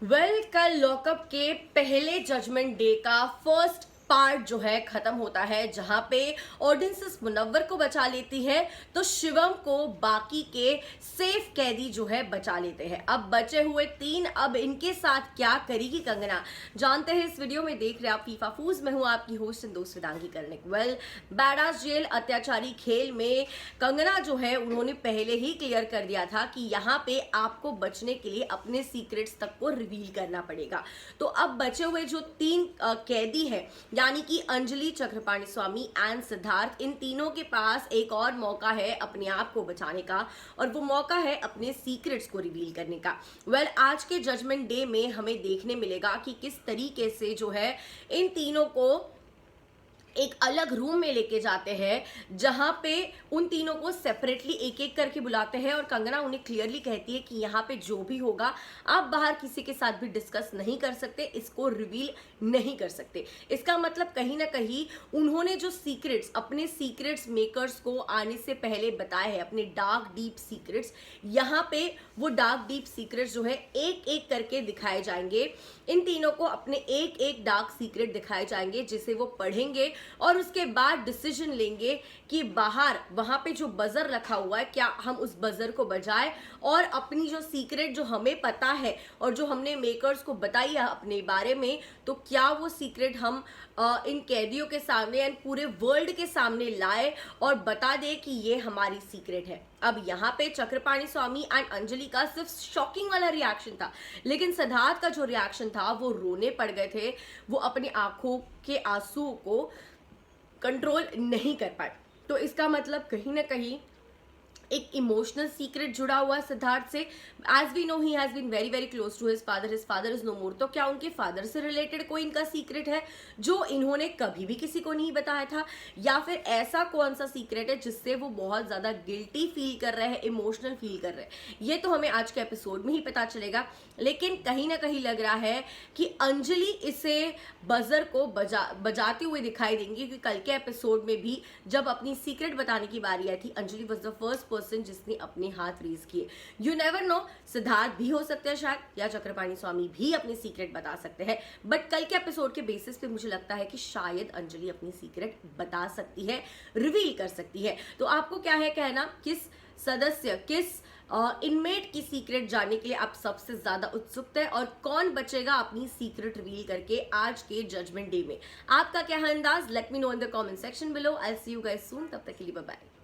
कल लॉकअप के पहले जजमेंट डे का फर्स्ट पार्ट जो है खत्म होता है, जहां पे ऑडियंसेस मुनव्वर को बचा लेती है तो शिवम को बाकी के सेफ कैदी जो है बचा लेते हैं। अब बचे हुए तीन, अब इनके साथ क्या करेगी कंगना, जानते हैं इस वीडियो में। देख रहे आप फीफा फूज, मैं हूं आपकी होस्ट एंड दोस्त वेदांगी कर्णिक। बैडास जेल अत्याचारी खेल में कंगना जो है उन्होंने पहले ही क्लियर कर दिया था कि यहाँ पे आपको बचने के लिए अपने सीक्रेट्स तक को रिवील करना पड़ेगा। तो अब बचे हुए जो तीन कैदी है, यानी कि अंजलि, चक्रपाणी स्वामी एंड सिद्धार्थ, इन तीनों के पास एक और मौका है अपने आप को बचाने का, और वो मौका है अपने सीक्रेट्स को रिवील करने का। आज के जजमेंट डे में हमें देखने मिलेगा कि किस तरीके से जो है इन तीनों को एक अलग रूम में लेके जाते हैं, जहां पे उन तीनों को सेपरेटली एक एक करके बुलाते हैं और कंगना उन्हें क्लियरली कहती है कि यहाँ पे जो भी होगा आप बाहर किसी के साथ भी डिस्कस नहीं कर सकते, इसको रिवील नहीं कर सकते। इसका मतलब कहीं ना कहीं उन्होंने जो सीक्रेट्स अपने सीक्रेट्स मेकर्स को आने से पहले बताए हैं, अपने डार्क डीप सीक्रेट्स, यहाँ पे वो डार्क डीप सीक्रेट्स जो है एक एक करके दिखाए जाएंगे। इन तीनों को अपने एक एक डार्क सीक्रेट दिखाए जाएंगे, जिसे वो पढ़ेंगे और उसके बाद डिसीजन लेंगे कि बाहर वहां पे जो बजर रखा हुआ है, क्या हम उस बजर को बजाएं और अपनी जो सीक्रेट जो हमें पता है और जो हमने मेकर्स को बताई है अपने बारे में, तो क्या वो सीक्रेट हम इन कैदियों के सामने एंड पूरे वर्ल्ड के सामने लाए और बता दे कि ये हमारी सीक्रेट है। अब यहाँ पे चक्रपाणी स्वामी एंड अंजलि का सिर्फ शॉकिंग वाला रिएक्शन था, लेकिन सिद्धार्थ का जो रिएक्शन था वो रोने पड़ गए थे। वो अपनी आंखों के आंसुओं को कंट्रोल नहीं कर पाए। तो इसका मतलब कहीं ना कहीं एक इमोशनल सीक्रेट जुड़ा हुआ है सिद्धार्थ से। As we know he has been very very close to his father is no more. तो क्या उनके फादर से रिलेटेड कोई इनका सीक्रेट है जो इन्होंने कभी भी किसी को नहीं बताया था, या फिर ऐसा कौन सा सीक्रेट है जिससे वो बहुत ज्यादा गिल्टी फील कर रहे हैं, इमोशनल फील कर रहे हैं, ये तो हमें आज के एपिसोड में ही पता चलेगा। लेकिन कहीं ना कहीं लग रहा है कि अंजलि इसे बजर को बजाते हुए दिखाई देंगी, क्योंकि कल के एपिसोड में भी जब अपनी सीक्रेट बताने की बारी आई थी, Anjali was the first person जिसने अपने हाथ रेज किए। यू नेवर नो, सिद्धार्थ भी हो सकते हैं शायद, या चक्रपाणी स्वामी भी अपनी सीक्रेट बता सकते हैं। बट कल के एपिसोड के बेसिस पे मुझे लगता है कि शायद अंजलि अपनी सीक्रेट बता सकती है, रिवील कर सकती है। तो आपको क्या है कहना, किस सदस्य, किस इनमेट की सीक्रेट जानने के लिए आप सबसे ज्यादा उत्सुक है, और कौन बचेगा अपनी सीक्रेट रिवील करके आज के जजमेंट डे में? आपका क्या है अंदाज? Let me know in the comment section below. I see you guys soon, तब तक के लिए बाय बाय।